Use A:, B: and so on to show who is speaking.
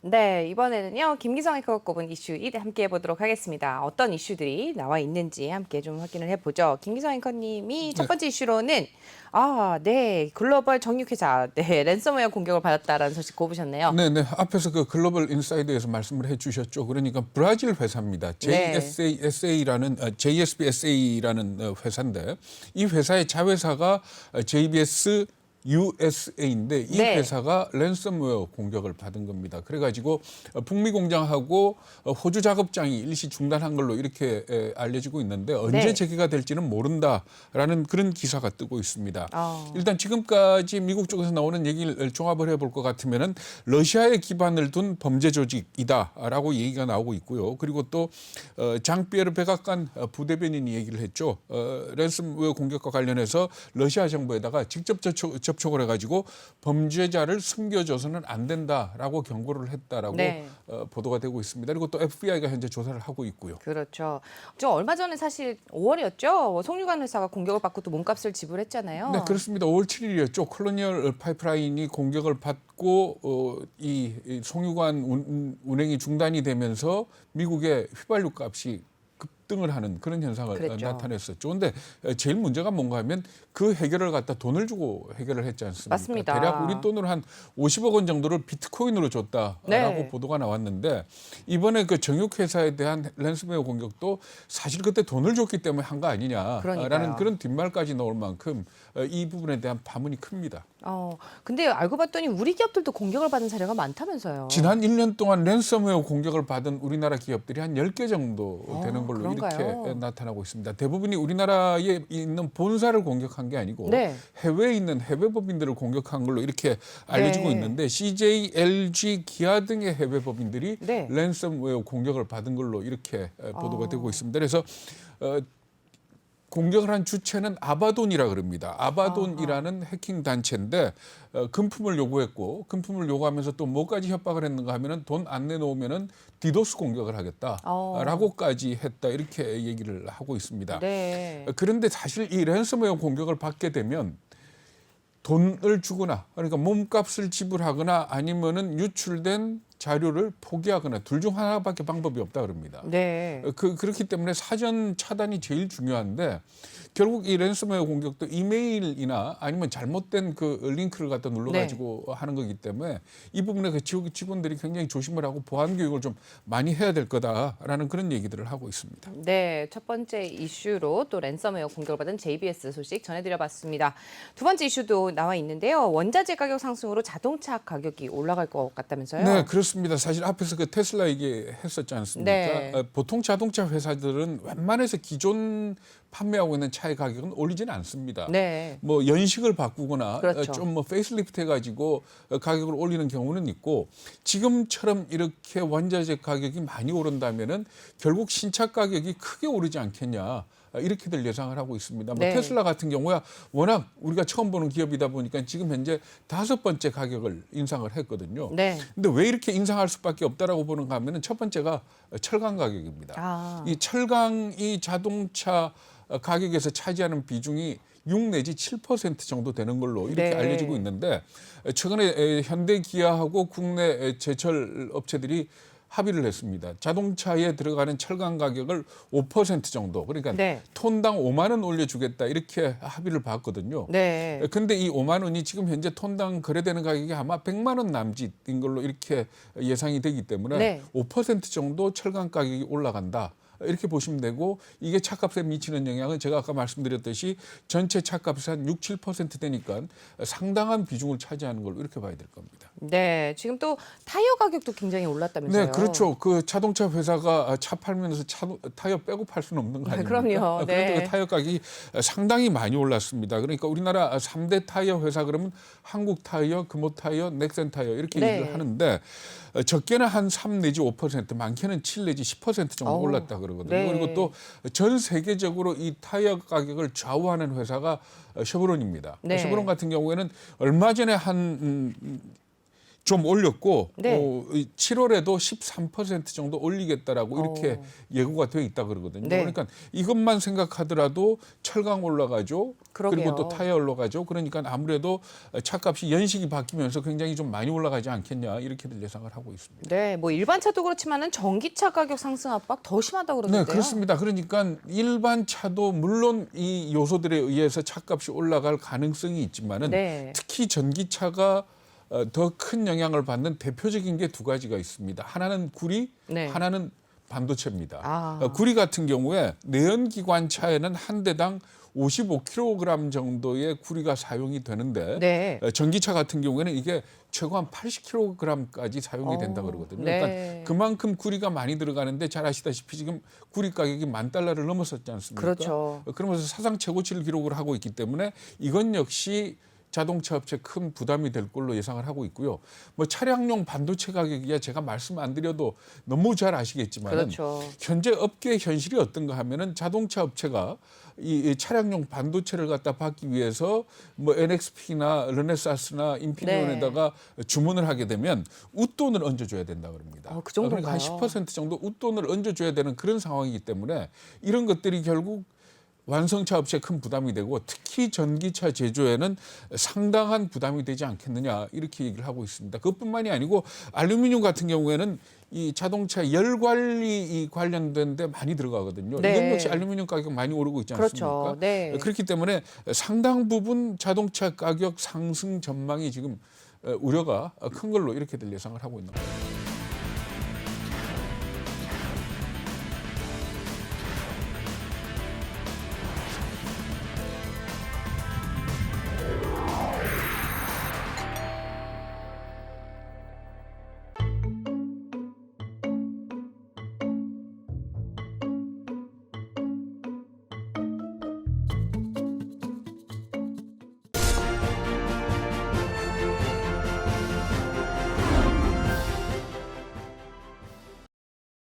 A: 네, 이번에는요, 김기성 앵커가 꼽은 이슈 함께 해보도록 하겠습니다. 어떤 이슈들이 나와 있는지 함께 좀 확인을 해보죠. 김기성 앵커님이 첫
B: 네.
A: 번째 이슈로는, 네, 글로벌 정육회사, 네, 랜섬웨어 공격을 받았다라는 소식 꼽으셨네요.
B: 네네. 앞에서 그 글로벌 인사이드에서 말씀을 해주셨죠. 그러니까 브라질 회사입니다.
A: 네.
B: JSBSA라는 회사인데 이 회사의 자회사가 JBS USA인데 이
A: 네.
B: 회사가 랜섬웨어 공격을 받은 겁니다. 그래가지고 북미 공장하고 호주 작업장이 일시 중단한 걸로 이렇게 알려지고 있는데 언제
A: 네.
B: 재개가 될지는 모른다라는 그런 기사가 뜨고 있습니다.
A: 어.
B: 일단 지금까지 미국 쪽에서 나오는 얘기를 종합을 해볼 것 같으면은 러시아에 기반을 둔 범죄 조직이다라고 얘기가 나오고 있고요. 그리고 또 장피에르 백악관 부대변인이 얘기를 했죠. 랜섬웨어 공격과 관련해서 러시아 정부에다가 직접 접촉을 해가지고 범죄자를 숨겨줘서는 안 된다라고 경고를 했다라고
A: 네.
B: 보도가 되고 있습니다. 그리고 또 FBI가 현재 조사를 하고 있고요.
A: 그렇죠. 저 얼마 전에 사실 5월이었죠. 송유관 회사가 공격을 받고 또 몸값을 지불했잖아요.
B: 네, 그렇습니다. 5월 7일이었죠. 콜로니얼 파이프라인이 공격을 받고 이 송유관 운행이 중단이 되면서 미국의 휘발유 값이 급등을 하는 그런 현상을
A: 그랬죠.
B: 나타냈었죠. 그런데 제일 문제가 뭔가 하면 그 해결을 갖다 돈을 주고 해결을 했지 않습니까?
A: 맞습니다.
B: 대략 우리 돈으로 한 50억 원 정도를 비트코인으로 줬다라고
A: 네.
B: 보도가 나왔는데 이번에 그 정육회사에 대한 랜섬웨어 공격도 사실 그때 돈을 줬기 때문에 한 거 아니냐라는
A: 그러니까요.
B: 그런 뒷말까지 나올 만큼 이 부분에 대한 파문이 큽니다.
A: 근데 알고 봤더니 우리 기업들도 공격을 받은 사례가 많다면서요.
B: 지난 1년 동안 랜섬웨어 공격을 받은 우리나라 기업들이 한 10개 정도 되는 걸로
A: 그런가요?
B: 이렇게 나타나고 있습니다. 대부분이 우리나라에 있는 본사를 공격한 게 아니고
A: 네.
B: 해외에 있는 해외 법인들을 공격한 걸로 이렇게 알려지고
A: 네.
B: 있는데 CJ, LG, 기아 등의 해외 법인들이
A: 네.
B: 랜섬웨어 공격을 받은 걸로 이렇게 보도가 되고 있습니다. 그래서 공격을 한 주체는 아바돈이라 그럽니다. 아바돈이라는 해킹 단체인데 금품을 요구했고 금품을 요구하면서 또 뭐까지 협박을 했는가 하면은 돈 안 내놓으면은 디도스 공격을 하겠다라고까지 했다 이렇게 얘기를 하고 있습니다.
A: 네.
B: 그런데 사실 이 랜섬웨어 공격을 받게 되면 돈을 주거나 그러니까 몸값을 지불하거나 아니면은 유출된 자료를 포기하거나 둘 중 하나밖에 방법이 없다 그럽니다.
A: 네.
B: 그렇기 때문에 사전 차단이 제일 중요한데 결국 이 랜섬웨어 공격도 이메일이나 아니면 잘못된 그 링크를 갖다 눌러가지고 하는 거기 때문에 이 부분에 그 직원들이 굉장히 조심을 하고 보안 교육을 좀 많이 해야 될 거다라는 그런 얘기들을 하고 있습니다.
A: 네, 첫 번째 이슈로 또 랜섬웨어 공격을 받은 JBS 소식 전해드려봤습니다. 두 번째 이슈도 나와 있는데요. 원자재 가격 상승으로 자동차 가격이 올라갈 것 같다면서요?
B: 네, 그렇습니다. 사실 앞에서 그 테슬라 얘기했었지 않습니까?
A: 네.
B: 보통 자동차 회사들은 웬만해서 기존 판매하고 있는 차의 가격은 올리지는 않습니다.
A: 네.
B: 뭐 연식을 바꾸거나
A: 그렇죠.
B: 좀 뭐 페이스리프트 해가지고 가격을 올리는 경우는 있고 지금처럼 이렇게 원자재 가격이 많이 오른다면은 결국 신차 가격이 크게 오르지 않겠냐. 이렇게들 예상을 하고 있습니다. 뭐
A: 네.
B: 테슬라 같은 경우야 워낙 우리가 처음 보는 기업이다 보니까 지금 현재 5번째 가격을 인상을 했거든요.
A: 네.
B: 근데 왜 이렇게 인상할 수밖에 없다라고 보는가 하면은 첫 번째가 철강 가격입니다. 이 철강이 자동차 가격에서 차지하는 비중이 6 내지 7% 정도 되는 걸로 이렇게
A: 네.
B: 알려지고 있는데 최근에 현대 기아하고 국내 제철 업체들이 합의를 했습니다. 자동차에 들어가는 철강 가격을 5% 정도 그러니까
A: 네.
B: 톤당 5만 원 올려주겠다 이렇게 합의를 봤거든요.
A: 네.
B: 근데 이 5만 원이 지금 현재 톤당 거래되는 가격이 아마 100만 원 남짓인 걸로 이렇게 예상이 되기 때문에
A: 네.
B: 5% 정도 철강 가격이 올라간다. 이렇게 보시면 되고 이게 차값에 미치는 영향은 제가 아까 말씀드렸듯이 전체 차값이 한 6, 7% 되니까 상당한 비중을 차지하는 걸로 이렇게 봐야 될 겁니다.
A: 네. 지금 또 타이어 가격도 굉장히 올랐다면서요?
B: 네, 그렇죠. 그 자동차 회사가 차 팔면서 타이어 빼고 팔 수는 없는 거 아닙니까?
A: 그럼요. 네.
B: 그런데 그 타이어 가격이 상당히 많이 올랐습니다. 그러니까 우리나라 3대 타이어 회사 그러면 한국 타이어, 금호 타이어, 넥센 타이어 이렇게
A: 네.
B: 얘기를 하는데 적게는 한 3 내지 5%, 많게는 7 내지 10% 정도
A: 어우,
B: 올랐다 그러거든요.
A: 네.
B: 그리고 또 전 세계적으로 이 타이어 가격을 좌우하는 회사가 쉐보론입니다.
A: 네.
B: 쉐보론 같은 경우에는 얼마 전에 한 좀 올렸고
A: 네.
B: 7월에도 13% 정도 올리겠다라고 이렇게 예고가 되어 있다 그러거든요.
A: 네.
B: 그러니까 이것만 생각하더라도 철강 올라가죠.
A: 그러게요.
B: 그리고 또 타이어 올라가죠. 그러니까 아무래도 차값이 연식이 바뀌면서 굉장히 좀 많이 올라가지 않겠냐 이렇게들 예상을 하고 있습니다.
A: 네, 뭐 일반차도 그렇지만은 전기차 가격 상승 압박 더 심하다고
B: 네,
A: 그러는데요.
B: 그렇습니다. 그러니까 일반 차도 물론 이 요소들에 의해서 차값이 올라갈 가능성이 있지만은
A: 네.
B: 특히 전기차가 더 큰 영향을 받는 대표적인 게 두 가지가 있습니다. 하나는 구리,
A: 네.
B: 하나는 반도체입니다.
A: 아.
B: 구리 같은 경우에 내연기관차에는 한 대당 55kg 정도의 구리가 사용이 되는데
A: 네.
B: 전기차 같은 경우에는 이게 최고 한 80kg까지 사용이 된다 그러거든요.
A: 네.
B: 그러니까 그만큼 구리가 많이 들어가는데 잘 아시다시피 지금 구리 가격이 $10,000를 넘었었지 않습니까?
A: 그렇죠.
B: 그러면서 사상 최고치를 기록을 하고 있기 때문에 이건 역시 자동차 업체 큰 부담이 될 걸로 예상을 하고 있고요. 뭐 차량용 반도체 가격이야 제가 말씀 안 드려도 너무 잘 아시겠지만
A: 그렇죠.
B: 현재 업계의 현실이 어떤가 하면은 자동차 업체가 이 차량용 반도체를 갖다 받기 위해서 뭐 NXP나 르네사스나 인피니온에다가 주문을 하게 되면 웃돈을 얹어줘야 된다 그럽니다.
A: 그 정도인가요?
B: 그러니까 한 10% 정도 웃돈을 얹어줘야 되는 그런 상황이기 때문에 이런 것들이 결국 완성차 업체에 큰 부담이 되고 특히 전기차 제조에는 상당한 부담이 되지 않겠느냐 이렇게 얘기를 하고 있습니다. 그것뿐만이 아니고 알루미늄 같은 경우에는 이 자동차 열 관리 관련된 데 많이 들어가거든요.
A: 네.
B: 이건 역시 알루미늄 가격 많이 오르고 있지 않습니까?
A: 그렇죠. 네.
B: 그렇기 때문에 상당 부분 자동차 가격 상승 전망이 지금 우려가 큰 걸로 이렇게들 예상을 하고 있는 겁니다.